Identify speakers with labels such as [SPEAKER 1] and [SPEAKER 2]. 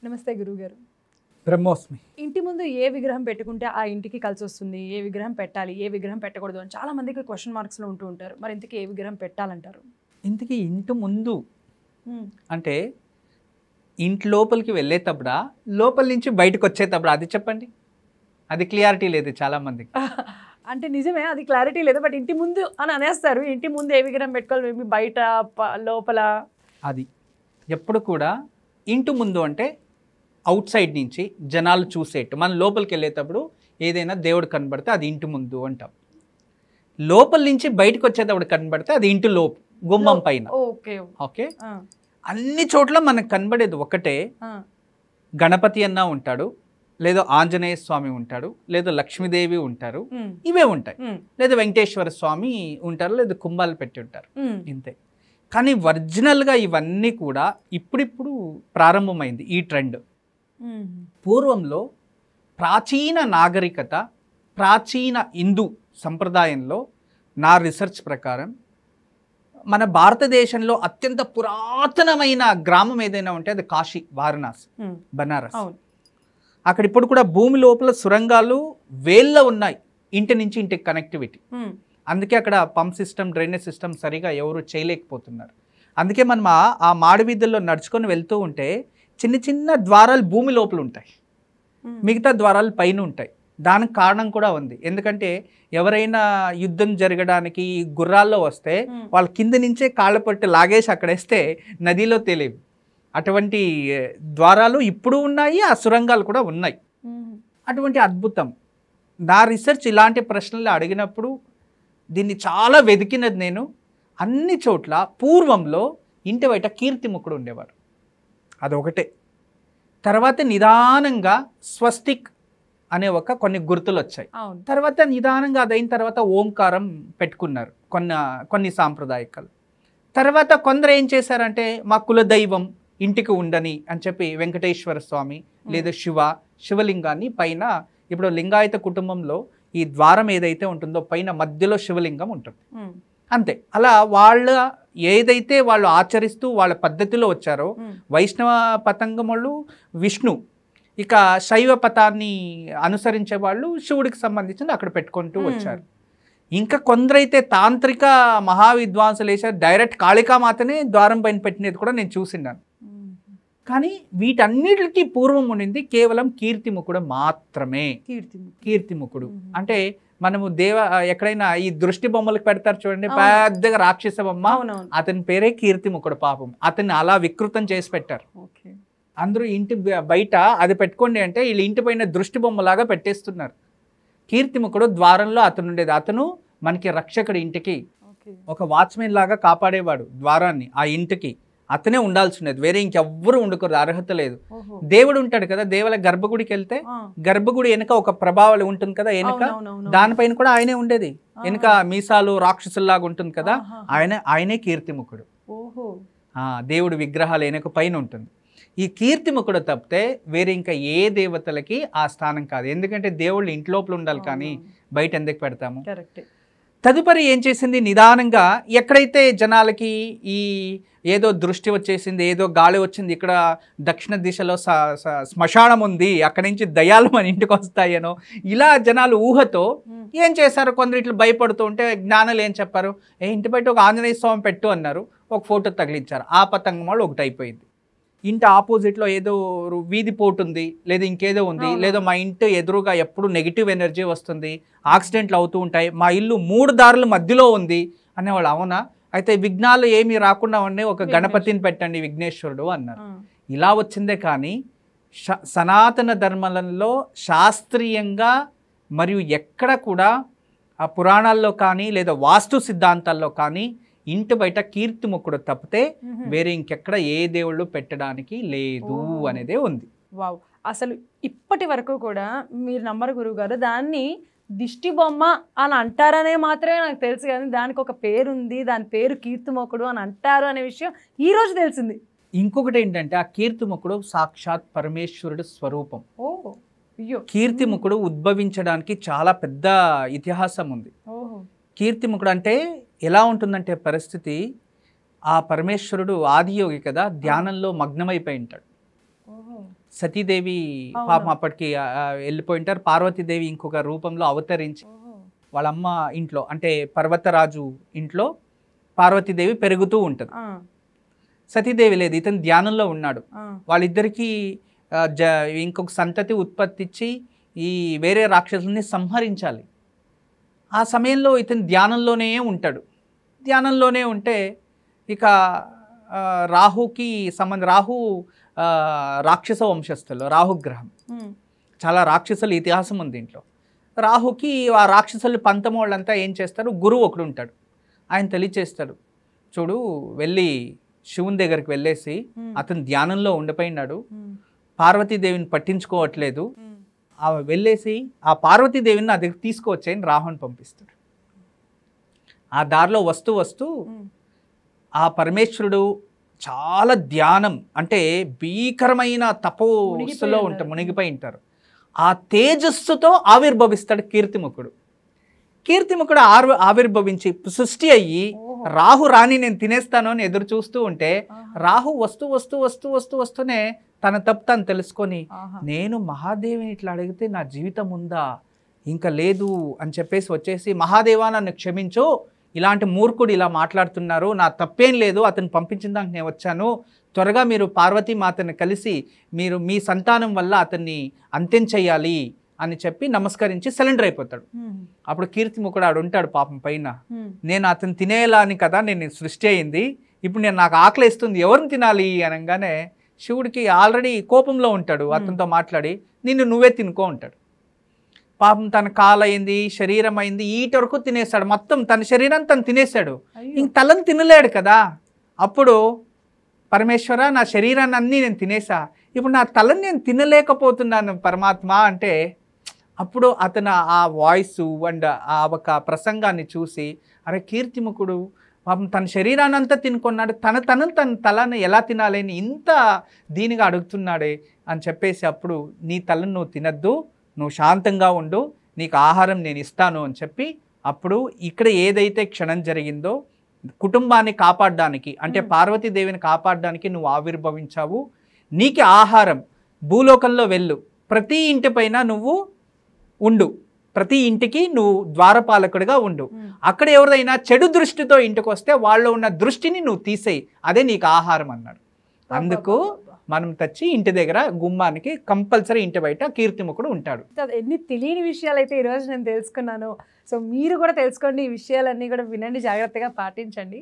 [SPEAKER 1] నమస్తే గురుగారు.
[SPEAKER 2] బ్రహ్మోస్మి.
[SPEAKER 1] ఇంటి ముందు ఏ విగ్రహం పెట్టుకుంటే ఆ ఇంటికి కలిసి వస్తుంది, ఏ విగ్రహం పెట్టాలి, ఏ విగ్రహం పెట్టకూడదు అని చాలా మందికి క్వశ్చన్ మార్క్స్లో ఉంటూ ఉంటారు. మరి ఇంతకీ ఏ విగ్రహం పెట్టాలంటారు?
[SPEAKER 2] ఇంతకీ ఇంటి ముందు అంటే ఇంటి లోపలికి వెళ్ళేటప్పుడా, లోపల నుంచి బయటకు వచ్చేటప్పుడు అది చెప్పండి. అది క్లియారిటీ లేదు చాలామందికి.
[SPEAKER 1] అంటే నిజమే, అది క్లారిటీ లేదు. బట్ ఇంటి ముందు అని అనేస్తారు. ఇంటి ముందు ఏ విగ్రహం పెట్టుకోవాలి, మేబీ బయట లోపల.
[SPEAKER 2] అది ఎప్పుడు కూడా ఇంటి ముందు అంటే అవుట్ సైడ్ నుంచి జనాలు చూసేట్టు. మనం లోపలికి వెళ్ళేటప్పుడు ఏదైనా దేవుడు కనబడితే అది ఇంటి ముందు అంటాం. లోపల నుంచి బయటకు వచ్చేటప్పుడు కనబడితే అది ఇంటి లోపు గుమ్మం పైన.
[SPEAKER 1] ఓకే
[SPEAKER 2] ఓకే, అన్ని చోట్ల మనకు కనబడేది ఒకటే. గణపతి అన్న ఉంటాడు, లేదో ఆంజనేయ స్వామి ఉంటాడు, లేదో లక్ష్మీదేవి ఉంటారు, ఇవే ఉంటాయి. లేదా వెంకటేశ్వర స్వామి ఉంటారు, లేదా కుంభాలు పెట్టి ఉంటారు, ఇంతే. కానీ ఒరిజినల్గా ఇవన్నీ కూడా ఇప్పుడిప్పుడు ప్రారంభమైంది ఈ ట్రెండ్. పూర్వంలో ప్రాచీన నాగరికత, ప్రాచీన హిందూ సంప్రదాయంలో నా రీసెర్చ్ ప్రకారం మన భారతదేశంలో అత్యంత పురాతనమైన గ్రామం ఏదైనా ఉంటే అది కాశీ, వారణాసి, బనారస్. అక్కడ ఇప్పుడు కూడా భూమి లోపల సురంగాలు వేళ్ళ ఉన్నాయి, ఇంటి నుంచి ఇంటికి కనెక్టివిటీ. అందుకే అక్కడ పంప్ సిస్టమ్, డ్రైనేజ్ సిస్టమ్ సరిగా ఎవరు చేయలేకపోతున్నారు. అందుకే మనం ఆ మాడి వీధుల్లో నడుచుకొని వెళ్తూ ఉంటే చిన్న చిన్న ద్వారాలు భూమి లోపల ఉంటాయి, మిగతా ద్వారాలు పైన ఉంటాయి. దానికి కారణం కూడా ఉంది. ఎందుకంటే ఎవరైనా యుద్ధం జరగడానికి గుర్రాల్లో వస్తే వాళ్ళ కింద నుంచే కాళ్ళ పట్టి లాగేసి అక్కడేస్తే నదిలో తెలియవు. అటువంటి ద్వారాలు ఇప్పుడు ఉన్నాయి, ఆ సురంగాలు కూడా ఉన్నాయి. అటువంటి అద్భుతం. నా రీసెర్చ్ ఇలాంటి ప్రశ్నలు అడిగినప్పుడు దీన్ని చాలా వెతికినది నేను. అన్ని చోట్ల పూర్వంలో ఇంటి బయట కీర్తిముఖుడు ఉండేవారు, అదొకటే. తర్వాత నిదానంగా స్వస్తిక్ అనే కొన్ని గుర్తులు వచ్చాయి. తర్వాత నిదానంగా అదైన తర్వాత ఓంకారం పెట్టుకున్నారు కొన్ని సాంప్రదాయకాలు. తర్వాత కొందరు ఏం చేశారంటే మా కులదైవం ఇంటికి ఉండని అని చెప్పి వెంకటేశ్వర స్వామి లేదా శివలింగాన్ని పైన, ఇప్పుడు లింగాయత కుటుంబంలో ఈ ద్వారం ఏదైతే ఉంటుందో పైన మధ్యలో శివలింగం ఉంటుంది, అంతే. అలా వాళ్ళ ఏదైతే వాళ్ళు ఆచరిస్తూ వాళ్ళ పద్ధతిలో వచ్చారో, వైష్ణవ పతంగం వాళ్ళు విష్ణు, ఇక శైవ పథాన్ని అనుసరించే వాళ్ళు శివుడికి సంబంధించింది అక్కడ పెట్టుకుంటూ వచ్చారు. ఇంకా కొందరైతే తాంత్రిక మహావిద్వాంసులు వేసారు, డైరెక్ట్ కాళికామాతనే ద్వారం పైన పెట్టినది కూడా నేను చూసినాను. కానీ వీటన్నిటికీ పూర్వం ఉండింది కేవలం కీర్తిముఖుడు మాత్రమే. కీర్తిముఖుడు అంటే మనము ఎక్కడైనా ఈ దృష్టి బొమ్మలకు పెడతారు చూడండి, పెద్దగా రాక్షస బొమ్మ, అతని పేరే కీర్తిముఖుడు. పాపం అతన్ని అలా వికృతం చేసి పెట్టారు. అందరూ ఇంటి బయట అది పెట్టుకోండి అంటే వీళ్ళు ఇంటి పైన దృష్టి బొమ్మలాగా పెట్టేస్తున్నారు. కీర్తిముఖుడు ద్వారంలో అతను ఉండేది. అతను మనకి రక్షకుడు, ఇంటికి ఒక వాచ్మెన్ లాగా కాపాడేవాడు ద్వారాన్ని. ఆ ఇంటికి అతనే ఉండాల్సి ఉండేది, వేరే ఇంకెవ్వరూ ఉండకూడదు, అర్హత లేదు. దేవుడు ఉంటాడు కదా, దేవుల గర్భగుడికి వెళ్తే గర్భగుడి వెనుక ఒక ప్రభావం ఉంటుంది కదా వెనుక, దానిపైన కూడా ఆయనే ఉండేది. వెనుక మీసాలు రాక్షసుల్లాగా ఉంటుంది కదా, ఆయనే కీర్తిముఖుడు. దేవుడు విగ్రహాలు వెనుక పైన ఉంటుంది. ఈ కీర్తిముఖుడు తప్పితే వేరే ఇంకా ఏ దేవతలకి ఆ స్థానం కాదు. ఎందుకంటే దేవుళ్ళు ఇంట్లోపల ఉండాలి, కానీ బయట ఎందుకు పెడతాము. తదుపరి ఏం చేసింది, నిదానంగా ఎక్కడైతే జనాలకి ఈ ఏదో దృష్టి వచ్చేసింది, ఏదో గాలి వచ్చింది, ఇక్కడ దక్షిణ దిశలో శ్మశానం ఉంది, అక్కడి నుంచి దయ్యాలు మన ఇంటికి వస్తాయనో ఇలా జనాలు ఊహతో ఏం చేశారు, కొందరు ఇట్లా భయపడుతూ ఉంటే జ్ఞానులు ఏం చెప్పారు, ఇంటి బయట ఒక ఆంజనేయ స్వామి పెట్టు అన్నారు, ఒక ఫోటో తగిలించారు. ఆ పతంగం వాళ్ళు ఒకటి అయిపోయింది. ఇంటి ఆపోజిట్లో ఏదో వీధి పోటు ఉంది, లేదా ఇంకేదో ఉంది, లేదా మా ఇంటి ఎదురుగా ఎప్పుడు నెగిటివ్ ఎనర్జీ వస్తుంది, యాక్సిడెంట్లు అవుతూ ఉంటాయి, మా ఇల్లు 3 దారుల మధ్యలో ఉంది అనేవాళ్ళు. అవునా, అయితే విఘ్నాలు ఏమీ రాకుండా ఉండే ఒక గణపతిని పెట్టండి విఘ్నేశ్వరుడు అన్నారు. ఇలా వచ్చిందే కానీ సనాతన ధర్మాలలో శాస్త్రీయంగా మరియు ఎక్కడ కూడా ఆ పురాణాల్లో కానీ లేదా వాస్తు సిద్ధాంతాల్లో కానీ ఇంటి బయట కీర్తిముఖుడు తప్పితే వేరే ఇంకెక్కడ ఏ దేవుళ్ళు పెట్టడానికి లేదు అనేదే ఉంది.
[SPEAKER 1] వావ్, అసలు ఇప్పటి వరకు కూడా మీరు నమ్మరు గురువు గారు, దాన్ని దిష్టి బొమ్మ అని అంటారనే మాత్రమే నాకు తెలుసు, కానీ దానికి ఒక పేరు ఉంది, దాని పేరు కీర్తిముఖుడు అని అంటారు అనే విషయం ఈ రోజు తెలిసింది.
[SPEAKER 2] ఇంకొకటి ఏంటంటే ఆ కీర్తిముఖుడు సాక్షాత్ పరమేశ్వరుడు స్వరూపం. కీర్తిముఖుడు ఉద్భవించడానికి చాలా పెద్ద ఇతిహాసం ఉంది. కీర్తిముఖుడు అంటే ఎలా ఉంటుందంటే పరిస్థితి, ఆ పరమేశ్వరుడు ఆదియోగి కదా, ధ్యానంలో మగ్నమైపోయి ఉంటాడు. సతీదేవి
[SPEAKER 1] అవును.
[SPEAKER 2] పాపం అప్పటికి వెళ్ళిపోయింటారు. పార్వతీదేవి ఇంకొక రూపంలో అవతరించి వాళ్ళ అమ్మ ఇంట్లో అంటే పర్వతరాజు ఇంట్లో పార్వతీదేవి పెరుగుతూ ఉంటుంది. సతీదేవి లేదు, ఇతను ధ్యానంలో ఉన్నాడు. వాళ్ళిద్దరికీ ఇంకొక సంతతి ఉత్పత్తిచ్చి ఈ వేరే రాక్షసుల్ని సంహరించాలి. ఆ సమయంలో ఇతను ధ్యానంలోనే ఉంటాడు. ధ్యానంలోనే ఉంటే ఇక రాహుకి రాహు రాక్షస వంశస్థులు, రాహుగ్రహం. చాలా రాక్షసుల ఇతిహాసం ఉంది ఇంట్లో. రాహుకి ఆ రాక్షసులు పంతమోళ్ళంతా ఏం చేస్తారు, గురువు ఒకడు ఉంటాడు, ఆయన తెలియచేస్తాడు, చూడు వెళ్ళి శివుని దగ్గరికి వెళ్ళేసి అతను ధ్యానంలో ఉండిపోయినాడు, పార్వతీదేవిని పట్టించుకోవట్లేదు, వెళ్ళేసి ఆ పార్వతీదేవిని నా దగ్గర తీసుకువచ్చాయని రాహుని పంపిస్తాడు. ఆ దారిలో వస్తూ వస్తూ ఆ పరమేశ్వరుడు చాలా ధ్యానం అంటే భీకరమైన తపోస్సులో మునిగిపోయి ఉంటారు. ఆ తేజస్సుతో ఆవిర్భవిస్తాడు కీర్తిముఖుడు. కీర్తిముఖుడు ఆవిర్భవించి సృష్టి అయ్యి రాహు రాణి నేను తినేస్తాను అని ఎదురు చూస్తూ ఉంటే రాహు వస్తూనే తన తప్పు తను తెలుసుకొని నేను మహాదేవిని ఇట్లా అడిగితే నా జీవితం ఉందా, ఇంకా లేదు అని చెప్పేసి వచ్చేసి మహాదేవా నన్ను క్షమించు, ఇలాంటి మూర్ఖుడు ఇలా మాట్లాడుతున్నారు, నా తప్పేం లేదు, అతను పంపించిన దానికి నేను వచ్చాను, త్వరగా మీరు పార్వతీమాతని కలిసి మీరు మీ సంతానం వల్ల అతన్ని అంత్యం చెయ్యాలి అని చెప్పి నమస్కరించి సరెండర్ అయిపోతాడు. అప్పుడు కీర్తిముఖుడు ఆడు ఉంటాడు పాపం పైన, నేను అతను తినేలా అని కదా నేను సృష్టి అయింది, ఇప్పుడు నేను నాకు ఆకలిస్తుంది ఎవరిని తినాలి అనగానే శివుడికి ఆల్రెడీ కోపంలో ఉంటాడు, అతనితో మాట్లాడి నిన్ను నువ్వే తినుకో ఉంటాడు. పాపం తన కాలైంది, శరీరం అయింది, ఈటి వరకు తినేస్తాడు, మొత్తం తన శరీరాన్ని తను తినేశాడు, ఇంక తలని తినలేడు కదా. అప్పుడు పరమేశ్వర నా శరీరాన్ని అన్నీ నేను తినేసా, ఇప్పుడు నా తలని నేను తినలేకపోతున్నాను పరమాత్మ అంటే, అప్పుడు అతను ఆ వాయిస్ అండ్ ఆ ఒక ప్రసంగాన్ని చూసి అరే కీర్తిముఖుడు పాపం తన శరీరాన్ని అంతా తినుకున్నాడు, తన తలని ఎలా తినాలని ఇంత దీనిగా అడుగుతున్నాడే అని చెప్పేసి అప్పుడు నీ తలను నువ్వు తినద్దు, నువ్వు శాంతంగా ఉండు, నీకు ఆహారం నేను ఇస్తాను అని చెప్పి అప్పుడు ఇక్కడ ఏదైతే క్షణం జరిగిందో కుటుంబాన్ని కాపాడడానికి అంటే పార్వతీదేవిని కాపాడడానికి నువ్వు ఆవిర్భవించావు, నీకు ఆహారం భూలోకంలో వెళ్ళు, ప్రతి ఇంటి పైన నువ్వు ఉండు, ప్రతి ఇంటికి నువ్వు ద్వారపాలకుడిగా ఉండు, అక్కడ ఎవరైనా చెడు దృష్టితో ఇంటికి వస్తే వాళ్ళు ఉన్న దృష్టిని నువ్వు తీసేయి, అదే నీకు ఆహారం అన్నాడు. అందుకు మనం తెచ్చి ఇంటి దగ్గర గుమ్మానికి కంపల్సరీ ఇంటి బయట కీర్తిముఖుడు ఉంటాడు.
[SPEAKER 1] ఎన్ని తెలియని విషయాలు అయితే ఈరోజు నేను తెలుసుకున్నాను. సో మీరు కూడా తెలుసుకోండి, ఈ విషయాలన్నీ కూడా వినండి, జాగ్రత్తగా పాటించండి.